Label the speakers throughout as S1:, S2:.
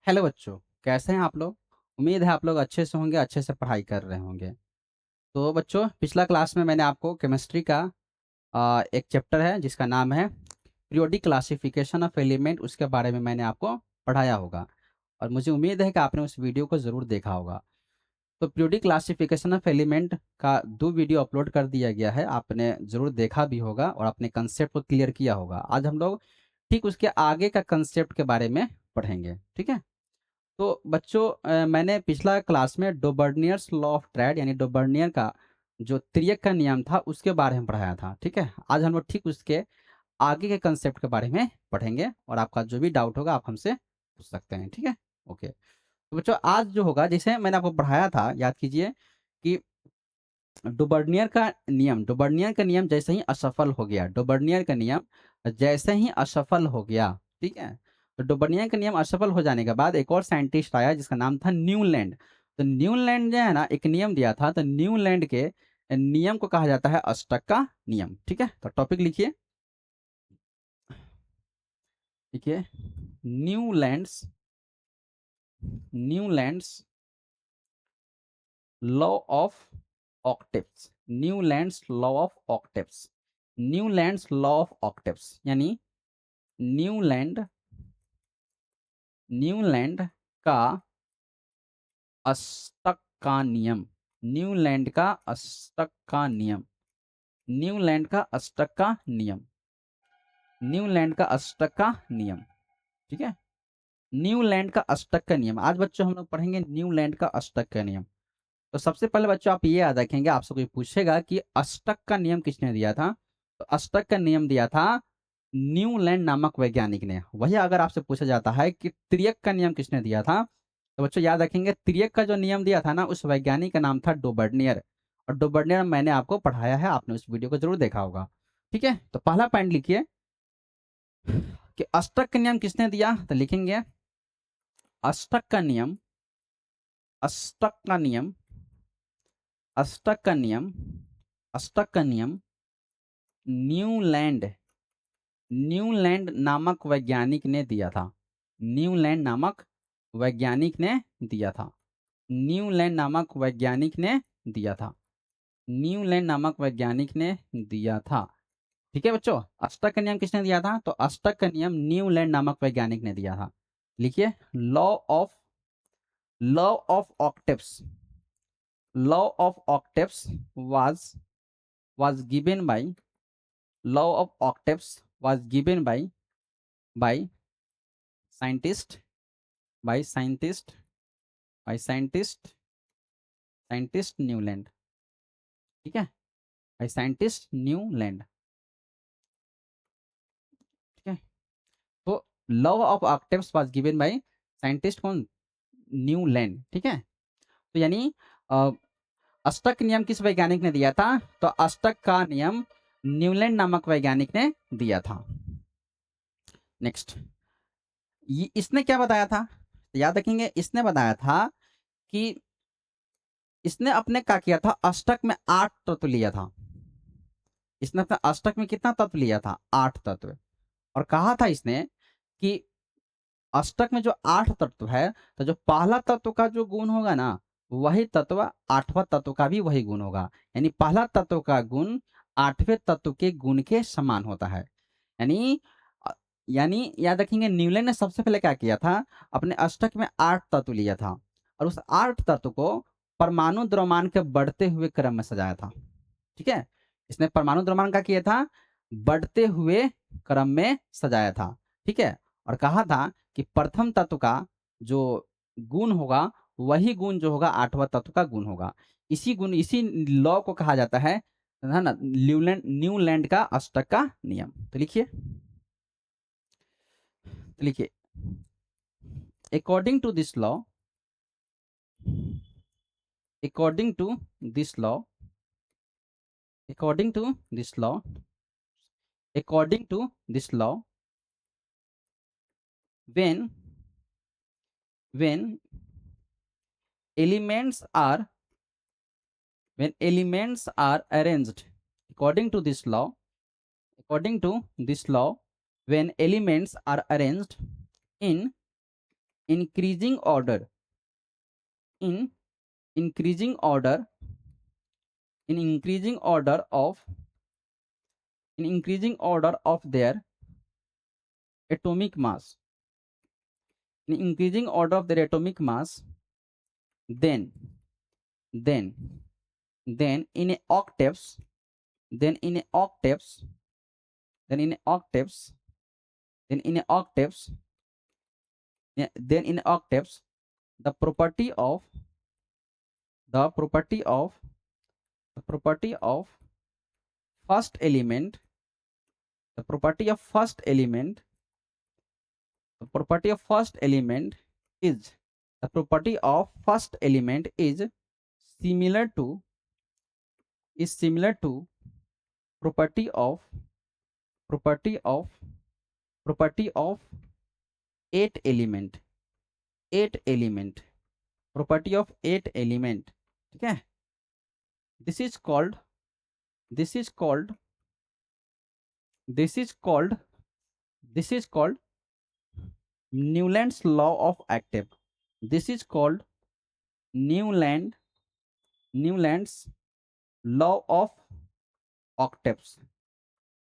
S1: Hello बच्चों, कैसे हैं आप लोग? उम्मीद है आप लोग अच्छे से होंगे, अच्छे से पढ़ाई कर रहे होंगे। तो बच्चों, पिछला क्लास में मैंने आपको केमिस्ट्री का एक चैप्टर है जिसका नाम है पीरियोडिक क्लासिफिकेशन ऑफ एलिमेंट, उसके बारे में मैंने आपको पढ़ाया होगा और मुझे उम्मीद है कि आपने उस वीडियो को ज़रूर देखा होगा। तो पीरियोडिक क्लासिफिकेशन ऑफ एलिमेंट का 2 वीडियो अपलोड कर दिया गया है, आपने ज़रूर देखा भी होगा और अपने कंसेप्ट को क्लियर किया होगा। आज हम लोग ठीक उसके आगे का कंसेप्ट के बारे में पढ़ेंगे, ठीक है? तो बच्चों, मैंने पिछला क्लास में डोबर्नियर्स लॉ ऑफ ट्रेड यानी डोबर्नियर का जो त्रियक का नियम था उसके बारे में पढ़ाया था, ठीक है? आज हम लोग ठीक उसके आगे के कंसेप्ट के बारे में पढ़ेंगे और आपका जो भी डाउट होगा आप हमसे पूछ सकते हैं, ठीक है? ओके। तो बच्चों, आज जो होगा, जैसे मैंने आपको पढ़ाया था, याद कीजिए कि डोबर्नियर का नियम जैसे ही असफल हो गया, डोबर्नियर का नियम जैसे ही असफल हो गया, ठीक है? तो डोबर्नियर का नियम असफल हो जाने के बाद एक और साइंटिस्ट आया जिसका नाम था न्यूलैंड। तो न्यूलैंड जो है ना, एक नियम दिया था, तो न्यूलैंड के नियम को कहा जाता है अष्टक का नियम, ठीक है? तो टॉपिक लिखिए, लिखिए Newlands Newlands law of octaves. Newlands law of octaves. Newlands law of octaves यानी न्यूलैंड न्यूलैंड का अष्टक का नियम। न्यूलैंड का अष्टक का नियम। न्यूलैंड का अष्टक का नियम। न्यूलैंड का अष्टक का नियम, ठीक है? न्यूलैंड का अष्टक का नियम आज बच्चों हम लोग पढ़ेंगे, न्यूलैंड का अष्टक का नियम। तो सबसे पहले बच्चों आप ये याद रखेंगे, आपसे कोई पूछेगा कि अष्टक का नियम किसने दिया था, तो अष्टक का नियम दिया था न्यूलैंड नामक वैज्ञानिक ने। वही अगर आपसे पूछा जाता है कि त्रियक का नियम किसने दिया था, तो बच्चों याद रखेंगे त्रियक का जो नियम दिया था ना, उस वैज्ञानिक का नाम था डोबर्नियर। और डोबर्नियर मैंने आपको पढ़ाया है, आपने उस वीडियो को जरूर देखा होगा, ठीक है? तो पहला पॉइंट लिखिए कि अष्टक का नियम किसने दिया, तो लिखेंगे अष्टक का नियम। अष्टक का नियम अष्टक का नियम अष्टक का नियम न्यूलैंड न्यूलैंड नामक वैज्ञानिक ने दिया था। न्यूलैंड नामक वैज्ञानिक ने दिया था। न्यूलैंड नामक वैज्ञानिक ने दिया था। न्यूलैंड नामक वैज्ञानिक ने दिया था, ठीक है बच्चों? अष्टक का नियम किसने दिया था, तो अष्टक का नियम न्यूलैंड नामक वैज्ञानिक ने दिया था। लिखिए law of octaves. Law of octaves was given by law of octaves was given by scientist by scientist by scientist Newland, ठीक है? बाय साइंटिस्ट न्यूलैंड, ठीक है? तो law of octaves was given by scientist कौन? Newland, ठीक है? तो यानी अ, अष्टक नियम किस वैज्ञानिक ने दिया था, तो अष्टक का नियम न्यूलैंड नामक वैज्ञानिक ने दिया था। नेक्स्ट, ये इसने क्या बताया था, तो याद रखेंगे इसने बताया था कि इसने अपने क्या किया था, अष्टक में 8 तत्व लिया था। इसने अपने अष्टक में कितना तत्व लिया था, 8 तत्व। और कहा था इसने कि अष्टक में जो 8 तत्व है, तो जो पहला तत्व का जो गुण होगा ना, वही तत्व 8वां तत्व का भी वही गुण होगा। यानी पहला तत्व का गुण 8वें तत्व के गुण के समान होता है। यानी अ, यानी याद रखेंगे न्यूलैंड ने सबसे पहले क्या किया था, अपने अष्टक में 8 तत्व लिया था और उस 8 तत्व को परमाणु द्रव्यमान के बढ़ते हुए क्रम में सजाया था, ठीक है? इसने परमाणु द्रव्यमान का किया था, बढ़ते हुए क्रम में सजाया था, ठीक है? और कहा था कि प्रथम तत्व का जो गुण होगा, वही गुण जो होगा 8वां तत्व का गुण होगा। इसी लॉ को कहा जाता है ना, न्यूलैंड का अष्टक का नियम। तो लिखिए according to this law according to this law according to this law according to this law, when when elements are when elements are arranged according to this law according to this law when elements are arranged in increasing order in increasing order in increasing order of in increasing order of their atomic mass, in increasing order of their atomic mass, then then then in octaves, then in octaves, then in octaves, then in octaves, then in octaves, the property of the property of the property of first element, the property of first element, the property of first element is the property of first element is similar to property of property of property of eight element, eight element, property of eight element, ठीक है. this is called this is called this is called this is called Newland's law of octave. This is called Newland's law of octaves.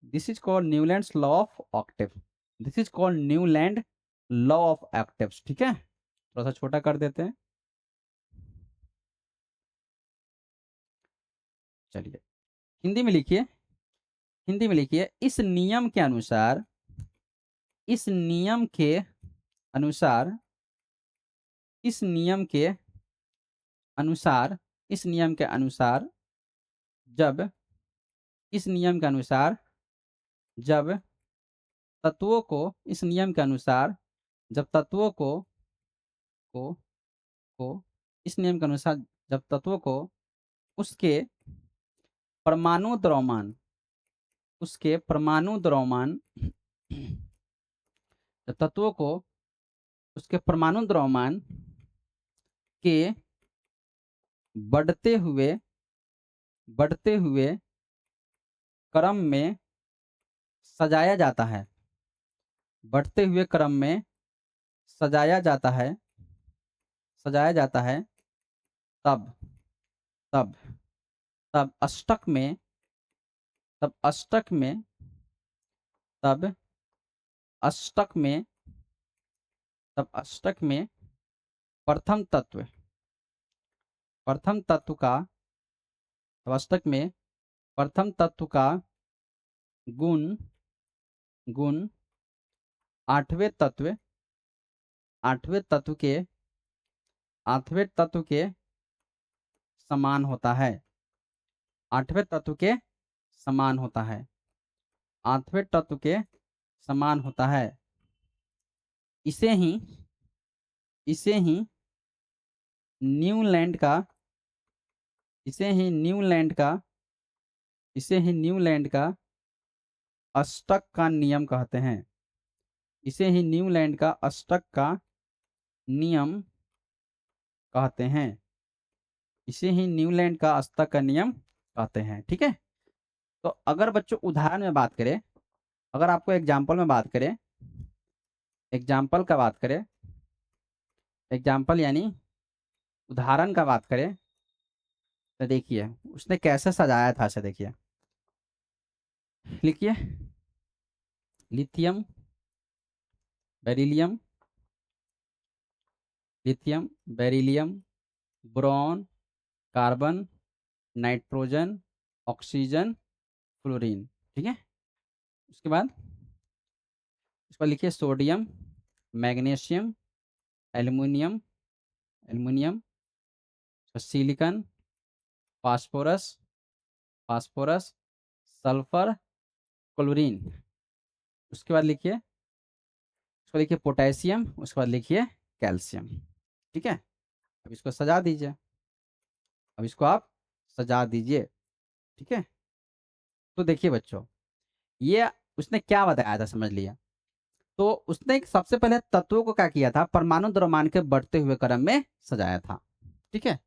S1: This is called Newland's law of octave. This is called Newland law of octaves. ठीक है, थोड़ा सा छोटा कर देते हैं. चलिए हिंदी में लिखिए, हिंदी में लिखिए. इस नियम के अनुसार, इस नियम के अनुसार, इस नियम के अनुसार, इस नियम के अनुसार जब, इस नियम के अनुसार जब तत्वों को, इस नियम के अनुसार जब तत्वों को इस नियम के अनुसार जब तत्वों को उसके परमाणु द्रव्यमान, उसके परमाणु द्रव्यमान, जब तत्वों को उसके परमाणु द्रव्यमान के बढ़ते हुए क्रम में सजाया जाता है, बढ़ते हुए क्रम में सजाया जाता है, सजाया जाता है, तब तब तब अष्टक में, तब अष्टक में, तब अष्टक में, तब अष्टक में प्रथम तत्व, प्रथम तत्व का, तब अष्टक में प्रथम तत्व का गुण गुण आठवें तत्व, आठवें तत्व के, आठवें तत्व के समान होता है, आठवें तत्व के समान होता है, आठवें तत्व के समान होता है. इसे ही न्यूलैंड का, इसे ही न्यूलैंड का, इसे ही न्यूलैंड का अष्टक का नियम कहते हैं. इसे ही न्यूलैंड का अष्टक का नियम कहते हैं. इसे ही न्यूलैंड का अष्टक का नियम कहते हैं. ठीक है, तो अगर बच्चों उदाहरण में बात करें, अगर आपको एग्जाम्पल में बात करें, एग्जाम्पल का बात करें, एग्जाम्पल यानी उदाहरण का बात करें, तो देखिए उसने कैसे सजाया था. ऐसे देखिए, लिखिए lithium beryllium, lithium beryllium, boron, carbon, nitrogen, oxygen, fluorine. ठीक है, उसके बाद लिखिए sodium, magnesium, aluminium, aluminium, silicon, phosphorus, phosphorus, sulphur, chlorine. उसके बाद लिखिए, उसको लिखिए पोटेशियम, उसके बाद लिखिए कैल्शियम. ठीक है, अब इसको सजा दीजिए, अब इसको आप सजा दीजिए. ठीक है, तो देखिए बच्चों, ये उसने क्या बताया था समझ लिया. तो उसने सबसे पहले तत्वों को क्या किया था, परमाणु द्रव्यमान के बढ़ते हुए क्रम में सजाया था. ठीक है,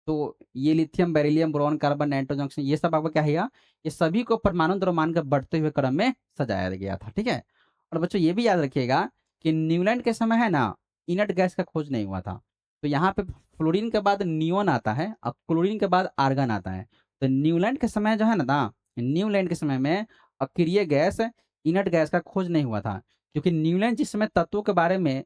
S1: तो ये lithium beryllium boron carbon nitrogen oxygen ये सब आपको क्या है, ये सभी को परमाणु द्रव्यमान के बढ़ते हुए क्रम में सजाया गया था. ठीक है, और बच्चों ये भी याद रखिएगा कि न्यूलैंड के समय है ना, इनर्ट गैस का खोज नहीं हुआ था। तो यहाँ पे फ्लोरीन के बाद नियोन आता है और क्लोरीन के बाद आर्गन आता है। तो न्यूलैंड के समय जो है ना, न्यूलैंड के समय में अक्रिय गैस, इनर्ट गैस का खोज नहीं हुआ था, क्योंकि न्यूलैंड जिस समय तत्वों के बारे में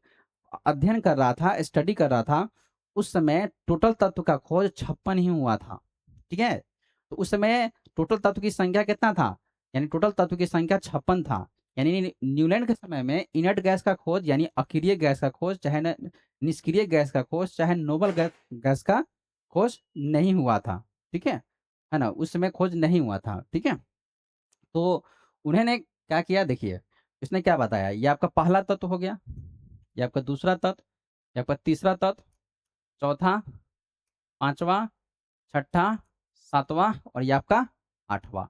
S1: अध्ययन कर रहा था, स्टडी कर रहा था, उस समय टोटल तत्व का खोज 56 ही हुआ था। ठीक है, तो उस समय टोटल तत्व की संख्या कितना था, यानी टोटल तत्व की संख्या 56 था। यानी न्यूलैंड के समय में इनर्ट गैस का खोज यानी अक्रिय गैस का खोज, चाहे निष्क्रिय गैस का खोज, चाहे नोबल गैस का खोज नहीं हुआ था। ठीक है ना, उस समय खोज नहीं हुआ था। ठीक है, तो उन्होंने क्या किया, देखिए इसने क्या बताया, ये आपका पहला तत्व हो गया, ये आपका दूसरा तत्व, ये आपका तीसरा तत्व, चौथा, पांचवा, छठा, सातवां और ये आपका आठवां।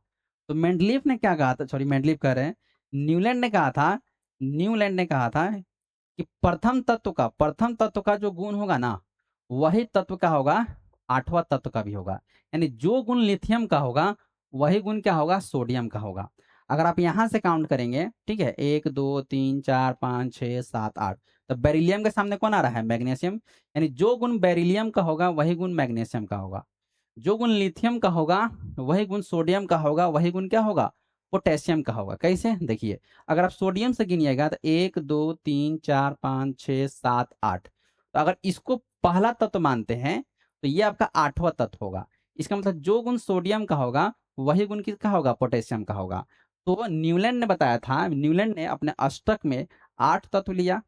S1: तो मेंडलीफ ने क्या कहा था, सॉरी मेंडलीफ कह रहे हैं, न्यूलैंड ने कहा था, न्यूलैंड ने कहा था कि प्रथम तत्व का जो गुण होगा ना, वही तत्व का होगा आठवां तत्व का भी होगा। यानी जो गुण लिथियम का होगा वही गुण क्या होगा, सोडियम का होगा। अगर आप यहां से काउंट करेंगे, ठीक है, 1 2 3 4 5 6 7 8, तो बेरिलियम के सामने कौन आ रहा है, मैग्नीशियम। यानी जो गुण बेरिलियम का होगा वही गुण मैग्नीशियम का होगा, जो गुण लिथियम का होगा वही गुण सोडियम का होगा, वही गुण क्या होगा, पोटेशियम का होगा। कैसे, देखिए अगर आप सोडियम से गिनिएगा तो 1 2 3 4 5 6 7 8, तो अगर इसको पहला तत्व मानते हैं तो ये आपका आठवां तत्व होगा। इसका मतलब जो गुण सोडियम का होगा वही गुण किसका होगा, पोटेशियम का होगा। तो न्यूलैंड ने बताया था, न्यूलैंड ने अपने अष्टक में 8 तत्व लिया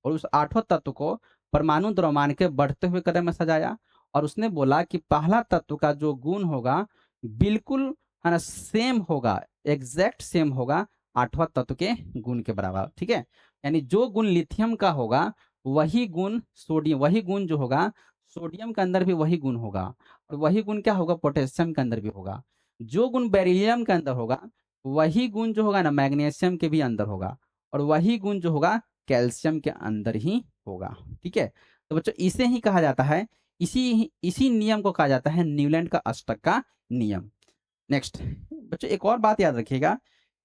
S1: और उस आठवें तत्व को परमाणु द्रव्यमान के बढ़ते हुए क्रम में सजाया, और उसने बोला कि पहला तत्व का जो गुण होगा बिल्कुल है ना सेम होगा, एग्जैक्ट सेम होगा आठवां तत्व के गुण के बराबर। ठीक है, यानी जो गुण लिथियम का होगा वही गुण सोडियम, वही गुण जो होगा सोडियम के अंदर भी वही गुण होगा, और वही गुण क्या होगा, पोटेशियम के अंदर भी होगा। जो गुण बेरिलियम के अंदर होगा वही गुण जो होगा ना मैग्नीशियम के भी अंदर होगा, और वही गुण जो होगा कैल्शियम के अंदर ही होगा। ठीक है, तो बच्चों इसे ही कहा जाता है, इसी इसी नियम को कहा जाता है न्यूलैंड का अष्टक का नियम। नेक्स्ट बच्चों एक और बात याद रखिएगा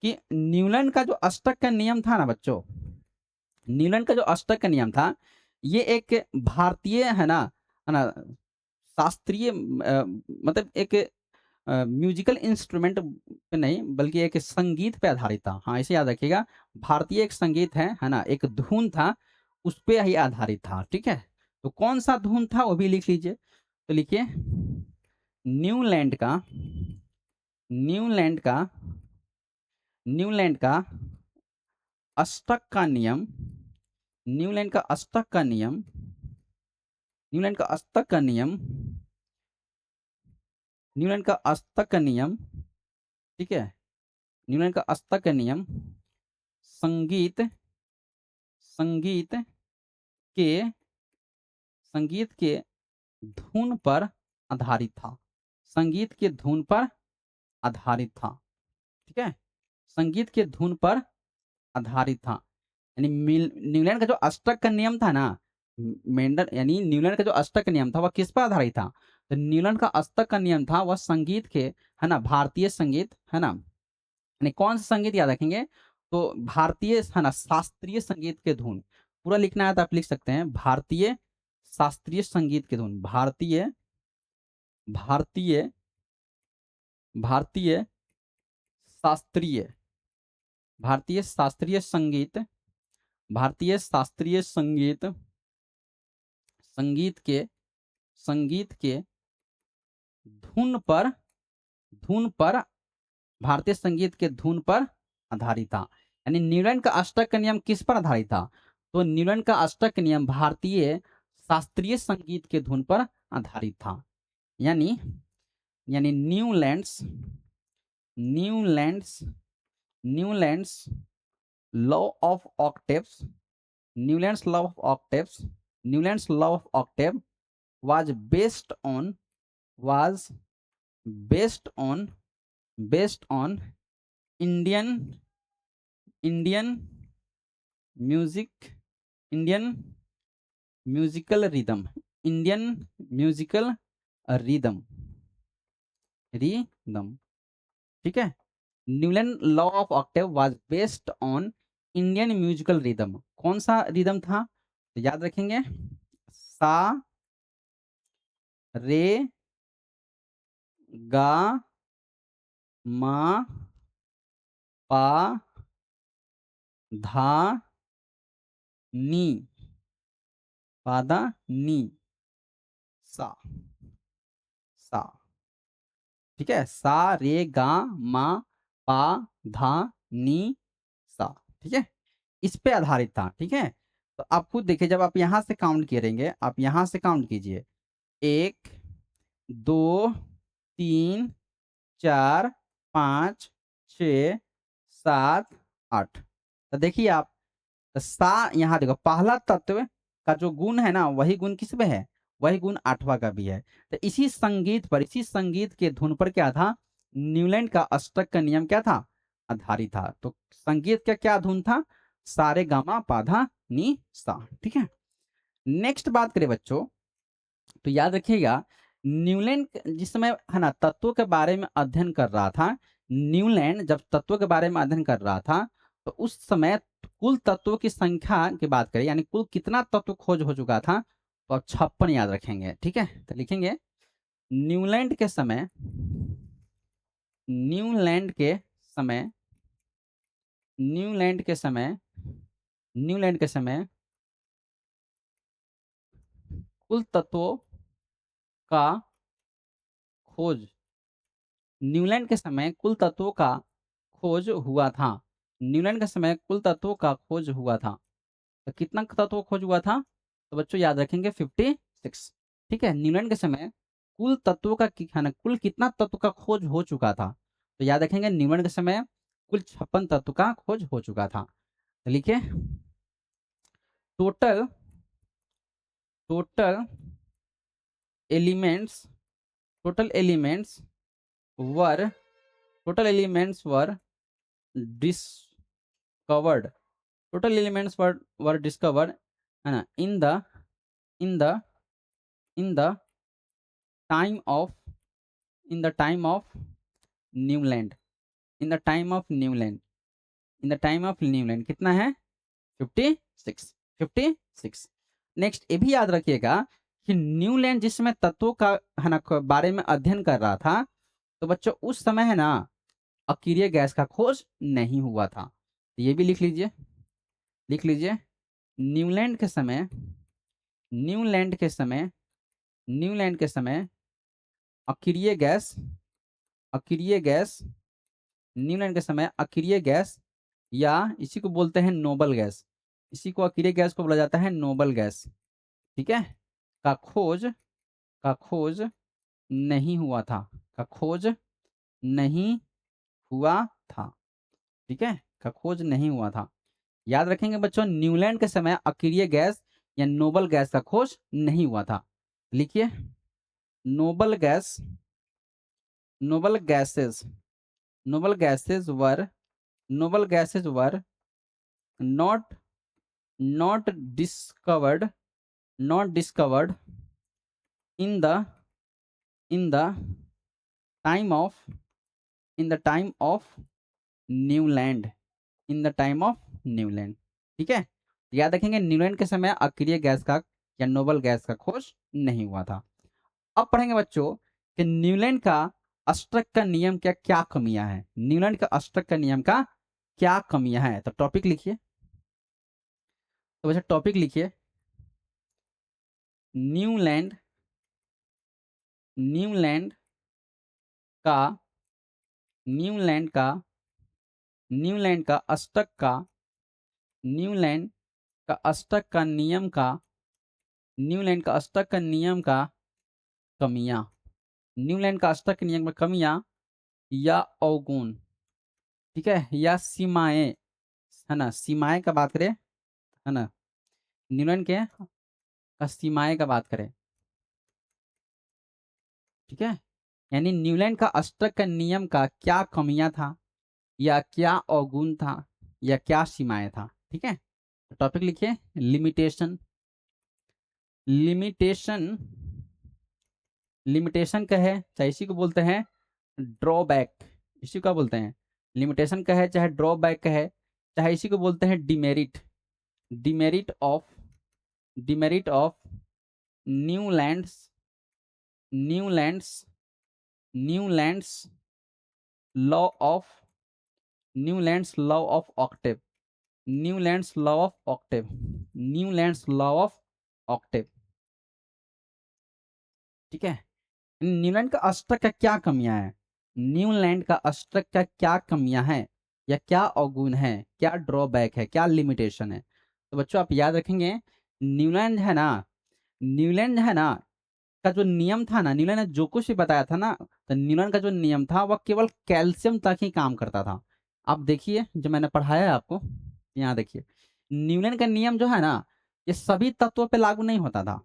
S1: कि न्यूलैंड का जो अष्टक का नियम था ना बच्चों, न्यूलैंड का जो अष्टक का नियम था, ये एक भारतीय है ना शास्त्रीय मतलब एक म्यूजिकल इंस्ट्रूमेंट पे नहीं बल्कि एक संगीत पे आधारित था। हाँ इसे याद रखिएगा, भारतीय एक संगीत है ना, एक धुन था, उस पे ही आधारित था। ठीक है, तो कौन सा धुन था वो भी लिख लीजिए। तो लिखिए न्यूलैंड का न्यूलैंड का न्यूलैंड का अष्टक का नियम, न्यूलैंड का अष्टक का नियम, न्यूलैंड का अष्टक का नियम, न्यूलैंड का अष्टक का नियम। ठीक है, न्यूलैंड का अष्टक का नियम संगीत संगीत के संगीत के धुन पर आधारित था, संगीत के धुन पर आधारित था। ठीक है, संगीत के धुन पर आधारित था। यानी न्यूलैंड का जो अष्टक का नियम था ना, मेंडल यानी न्यूलैंड का जो अष्टक का नियम था वह किस पर आधारित था, तो न्यूलैंड का अष्टक का नियम था वह संगीत के, है ना, भारतीय संगीत, है ना, यानी कौन सा संगीत याद रखेंगे, तो भारतीय है ना शास्त्रीय संगीत के धुन, पूरा लिखना है तो आप लिख सकते हैं भारतीय शास्त्रीय संगीत के धुन, भारतीय भारतीय भारतीय शास्त्रीय भारतीय शास्त्रीय संगीत, भारतीय शास्त्रीय संगीत, संगीत के संगीत के धुन पर भारतीय संगीत के धुन पर आधारित था। यानी न्यूलैंड का अष्टक का नियम किस पर आधारित था, तो न्यूलैंड का अष्टक का नियम भारतीय शास्त्रीय संगीत के धुन पर आधारित था। यानी यानी Newlands Newlands law of octaves, Newlands law of octaves, Newlands law of Octave was based on was based on based on Indian Indian music Indian musical rhythm, Indian musical rhythm rhythm। ठीक है, Newland law of octave was based on Indian musical rhythm. कौन सा rhythm था, तो याद रखेंगे सा रे गा मा पा धा नी, पादा नी, सा, सा, ठीक है, सा रे गा मा पा धा नी सा, ठीक है, इस पे आधारित था, ठीक है। तो आप खुद देखिए, जब आप यहां से काउंट करेंगे, आप यहां से काउंट कीजिए, 1 2 3 4 5 6 7 8। तो देखिए आप, तो सा यहाँ देखो, पहला तत्व का जो गुण है ना, वही गुण किस पे है, वही गुण 8वां का भी है। तो इसी संगीत पर, इसी संगीत के धुन पर क्या था, न्यूलैंड का अष्टक का नियम क्या था, आधारित था। तो संगीत का क्या धुन था, सारे गामा पाधा नी सा, ठीक है। नेक्स्ट बात करें बच्चों, तो याद रखिएगा, न्यूलैंड जिस समय है ना तत्वों के बारे में अध्ययन कर रहा था, न्यूलैंड जब तत्वों के बारे में अध्ययन कर रहा था, तो उस समय कुल तत्वों की संख्या की बात करें, यानी कुल कितना तत्व खोज हो चुका था, तो आप 56 याद रखेंगे, ठीक है। तो लिखेंगे न्यूलैंड के समय, न्यूलैंड के समय, न्यूलैंड के समय, न्यूलैंड के समय कुल तत्वों का खोज, न्यूलैंड के समय कुल तत्वों का खोज हुआ था, न्यूलैंड के समय कुल तत्वों का खोज हुआ था। तो कितना तत्व खोज हुआ था, तो बच्चों याद रखेंगे 56, ठीक है। न्यूलैंड के समय कुल तत्वों का है ना, कुल कितना तत्व का खोज हो चुका था, तो याद रखेंगे न्यूलैंड के समय कुल 56 तत्व का खोज हो चुका था। तो लिखिए total, total elements, total elements were, total elements were discovered, total elements were discovered है ना in the in the time of, in the time of Newland, in the time of Newland, in the time of Newland कितना है 56, 56। Next ये भी याद रखिएगा कि Newland जिस समय तत्वों का है ना बारे में अध्ययन कर रहा था, तो बच्चों उस समय है ना अक्रिय गैस का खोज नहीं हुआ था। ये भी लिख लीजिए, लिख लीजिए न्यूलैंड के समय, न्यूलैंड के समय, न्यूलैंड के समय अक्रिय गैस, अक्रिय गैस, न्यूलैंड के समय अक्रिय गैस, या इसी को बोलते हैं नोबल गैस, इसी को अक्रिय गैस को बोला जाता है नोबल गैस, ठीक है, का खोज, का खोज नहीं हुआ था, का खोज नहीं हुआ था, ठीक है, का खोज नहीं हुआ था। याद रखेंगे बच्चों, न्यूलैंड के समय अक्रिय गैस या नोबल गैस का खोज नहीं हुआ था। लिखिए noble gas, noble gases, noble gases were, noble gases were not, not discovered, not discovered in the, in the time of, in the time of Newland, in the time of Newland, ठीक है। याद रखेंगे Newland के समय अक्रिय gas का या noble gas का खोज नहीं हुआ था। अब पढ़ेंगे बच्चों कि न्यूलैंड का अष्टक का नियम क्या क्या कमियां हैं, न्यूलैंड का अष्टक का नियम का क्या कमियां हैं। तो टॉपिक लिखिए, तो वैसे टॉपिक लिखिए न्यूलैंड, न्यूलैंड का, न्यूलैंड का, न्यूलैंड का अष्टक का, न्यूलैंड का अष्टक का नियम का, न्यूलैंड का अष्टक का नियम का कमियां, न्यूलैंड का अष्टक के नियम में कमियां या अवगुण, ठीक है, या सीमाएं, है ना, सीमाएं का बात करें, है ना, न्यूलैंड के का सीमाएं का बात करें, ठीक है, यानी न्यूलैंड का अष्टक का नियम का क्या कमियां था, या क्या अवगुण था, या क्या सीमाएं था, ठीक है। तो टॉपिक लिखिए लिमिटेशन, लिमिटेशन, लिमिटेशन का है चाहे इसी को बोलते हैं ड्रॉबैक, इसी को बोलते हैं लिमिटेशन का है, चाहे ड्रॉबैक का है, चाहे इसी को बोलते हैं demerit, demerit of, demerit of Newlands Newlands Newlands law of Newlands law of Octave Newlands law of Octave Newlands law of Octave. ठीक है, न्यूलैंड का अष्टक का क्या कमियां हैं, न्यूलैंड का अष्टक का क्या कमियां हैं या क्या अवगुण है, क्या ड्रॉबैक है, क्या लिमिटेशन है। तो बच्चों आप याद रखेंगे, न्यूलैंड है ना, न्यूलैंड है ना का जो नियम था ना, न्यूलैंड ने जो कुछ भी बताया था ना, तो न्यूलैंड का जो नियम था वह केवल कैल्शियम तक ही काम करता था। आप देखिए जो मैंने पढ़ाया है आपको, यहाँ देखिए, न्यूलैंड का नियम जो है ना, ये सभी तत्वों पे लागू नहीं होता था,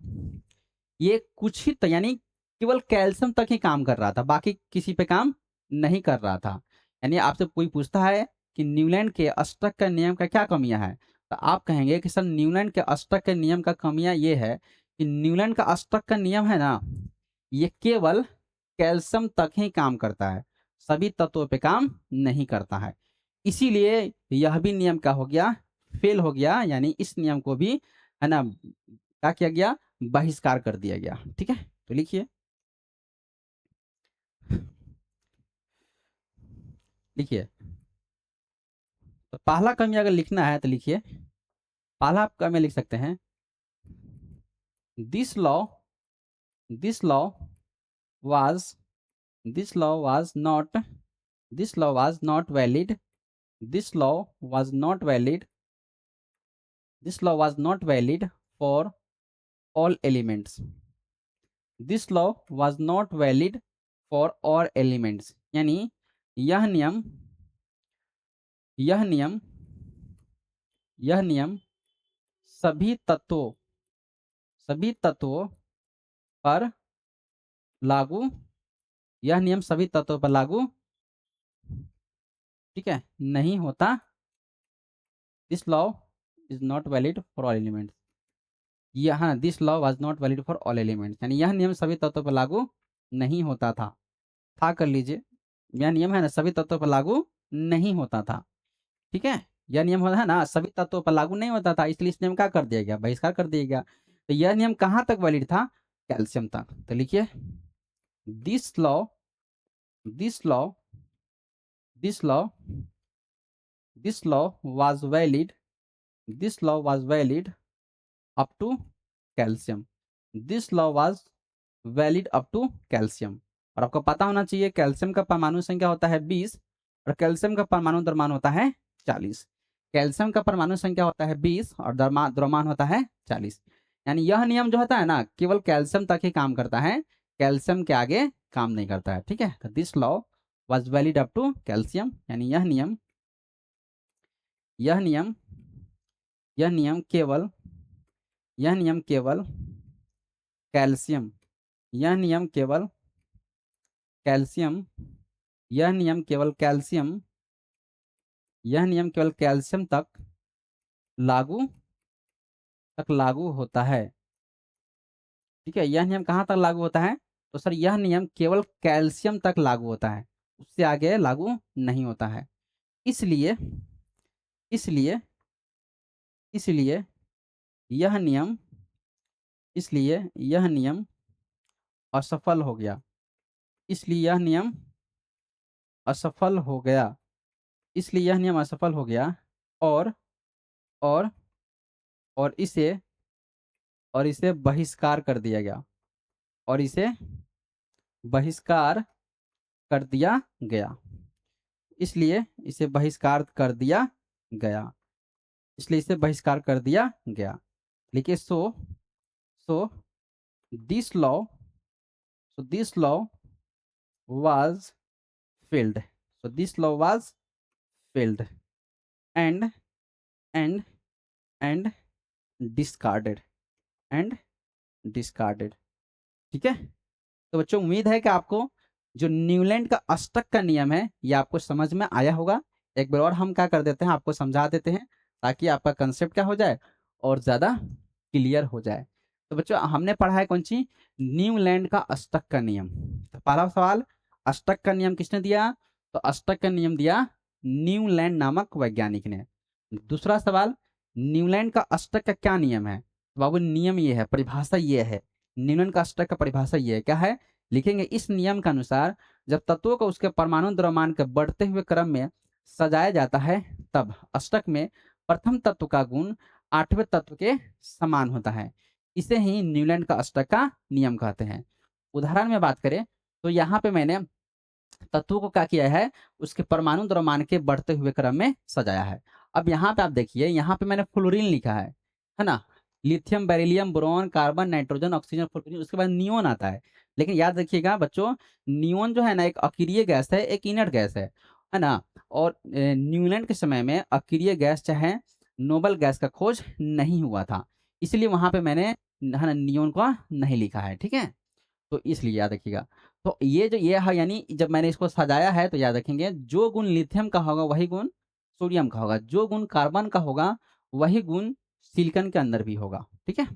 S1: ये कुछ ही यानी केवल कैल्शियम तक ही काम कर रहा था, बाकी किसी पे काम नहीं कर रहा था। यानी आपसे कोई पूछता है कि न्यूलैंड के अष्टक का नियम का क्या कमियां है, तो आप कहेंगे कि सर न्यूलैंड के अष्टक के नियम का कमियां ये है कि न्यूलैंड का अष्टक का नियम है ना, ये केवल कैल्शियम तक ही काम करता है, सभी तत्वों पे काम नहीं करता है। इसीलिए यह भी नियम क्या हो गया, फेल हो गया, यानी इस नियम को भी है ना क्या किया गया, बहिष्कार कर दिया गया। ठीक है, तो लिखिए, लिखिए, तो पहला कमी अगर लिखना है तो लिखिए, पहला आप कमी लिख सकते हैं, this law this law was this law was not this law was not valid this law was not valid this law was not valid for all elements this law was not valid for all elements. यानी यह नियम यह नियम यह नियम सभी तत्वों पर लागू यह नियम सभी तत्वों पर लागू, ठीक है, नहीं होता। This law is not valid for all elements, यहाँ this law was not valid for all elements, यानी यह नियम सभी तत्वों पर लागू नहीं होता था कर लीजिए, यह नियम है ना सभी तत्वों पर लागू नहीं होता था। ठीक है, यह नियम होता है ना सभी तत्वों पर लागू नहीं होता था, इसलिए इस नियम का कर दिया गया, बहिष्कार कर दिया गया। तो यह नियम कहाँ तक वैलिड था, कैल्शियम तक। तो लिखिए, this law this law this law this law was valid this law was valid up to calcium this law was valid up to calcium. और आपको पता होना चाहिए कैल्शियम का परमाणु संख्या होता है 20 और कैल्शियम का परमाणु द्रव्यमान होता है 40। कैल्शियम का परमाणु संख्या होता है 20 और द्रव्यमान होता है 40। यानी यह नियम जो होता है ना केवल कैल्शियम तक ही काम करता है, कैल्शियम के आगे काम नहीं करता है। ठीक है, तो this law was valid up to calcium, यानी यह नियम यह नियम केवल यह नियम केवल कैल्शियम यह नियम केवल कैल्शियम यह नियम केवल कैल्शियम यह नियम केवल कैल्शियम तक लागू होता है। ठीक है, यह नियम कहाँ तक लागू होता है, तो सर यह नियम केवल कैल्शियम तक लागू होता है, उससे आगे लागू नहीं होता है। इसलिए इसलिए इसलिए यह नियम इसलिए यह नियम असफल हो गया इसलिए यह नियम असफल हो गया इसलिए यह नियम असफल हो गया और और और इसे बहिष्कार कर दिया गया और इसे बहिष्कार कर दिया गया इसलिए इसे बहिष्कार कर दिया गया इसलिए इसे बहिष्कार कर दिया गया। लिखिए, so this law this law was failed this law was failed and and and discarded and discarded. ठीक है, तो बच्चों उम्मीद है कि आपको जो न्यूलैंड का अष्टक का नियम है ये आपको समझ में आया होगा। एक बार और हम क्या कर देते हैं, आपको समझा देते हैं ताकि आपका कंसेप्ट क्या हो जाए और ज़्यादा क्लियर हो जाए। तो बच्चों हमने पढ़ा है कौन सी, न्यूलैंड का अष्टक का नियम। तो पहला सवाल, अष्टक का नियम किसने दिया, तो अष्टक का नियम दिया न्यूलैंड नामक वैज्ञानिक ने। दूसरा सवाल, न्यूलैंड का अष्टक का क्या नियम है, तो बाबू नियम ये है, परिभाषा ये है, न्यूटन का अष्टक का परिभाषा ये है, क्या है, लिखेंगे इस नियम के अनुसार जब तत्वों को उसके परमाणु द्रव्यमान के बढ़ते हुए क्रम में सजाया जाता है तब अष्टक में प्रथम तत्व का गुण आठवें तत्व के समान होता है। इसे ही न्यूलैंड का अष्टक का नियम कहते हैं। उदाहरण में बात करें तो यहाँ पे मैंने तत्वों को क्या किया है, उसके परमाणु द्रव्यमान के बढ़ते हुए क्रम में सजाया है। अब यहाँ पे आप देखिए, यहाँ पे मैंने फ्लोरीन लिखा है ना, lithium, beryllium, boron, carbon, nitrogen, oxygen, fluorine, उसके बाद नियोन आता है। लेकिन याद रखिएगा बच्चों, नियोन जो है ना एक अक्रिय गैस है, एक इनर्ट गैस है ना। और न्यूलैंड के समय में अक्रिय गैस चाहे नोबल गैस का खोज नहीं हुआ था, इसलिए वहां पे मैंने है ना नियोन का नहीं लिखा है, ठीक है। तो इसलिए याद रखिएगा। तो ये जो ये है, यानी जब मैंने इसको सजाया है तो याद रखेंगे जो गुण लिथियम का होगा वही गुण सोडियम का होगा, जो गुण कार्बन का होगा वही गुण सिलिकॉन के अंदर भी होगा, ठीक है।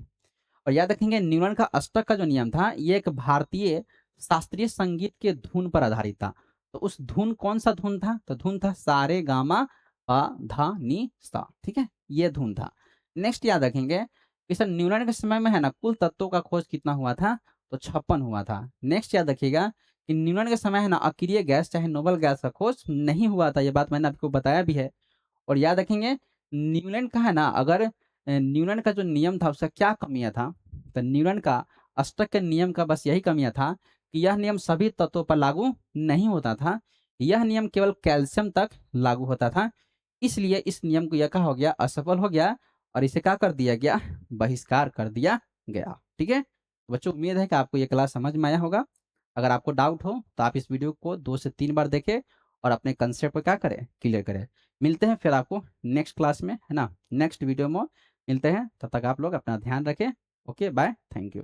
S1: और याद रखेंगे न्यूटन का अष्टक का जो नियम था ये एक भारतीय शास्त्रीय संगीत के धुन पर आधारित था। तो उस धुन कौन सा धुन था, तो धुन था सारे गामा पा धा नी सा, ठीक है, ये धुन था। नेक्स्ट याद रखेंगे कि सर न्यूटन के समय में है ना कुल तत्वों का खोज कितना हुआ था, तो 56 हुआ था। नेक्स्ट याद रखिएगा कि न्यूटन के समय है ना अक्रिय गैस चाहे नोबल गैस का खोज नहीं हुआ था, ये बात मैंने आपको बताया भी है। और याद रखेंगे न्यूटन का है ना, अगर न्यूटन का जो नियम था उसका क्या कमियां था, तो न्यूटन का अष्टक के नियम का बस यही कमियां था कि यह नियम सभी तत्वों पर लागू नहीं होता था, यह नियम केवल कैल्शियम तक लागू होता था। इसलिए इस नियम को यह क्या हो गया, असफल हो गया और इसे क्या कर दिया गया, बहिष्कार कर दिया गया, ठीक है। तो बच्चों उम्मीद है कि आपको ये क्लास समझ में आया होगा। अगर आपको डाउट हो तो आप इस वीडियो को 2 से 3 बार देखें और अपने कंसेप्ट को क्या करें, क्लियर करें। मिलते हैं फिर आपको नेक्स्ट क्लास में, है ना, नेक्स्ट वीडियो में मिलते हैं। तब तक आप लोग अपना ध्यान रखें। Okay bye, thank you.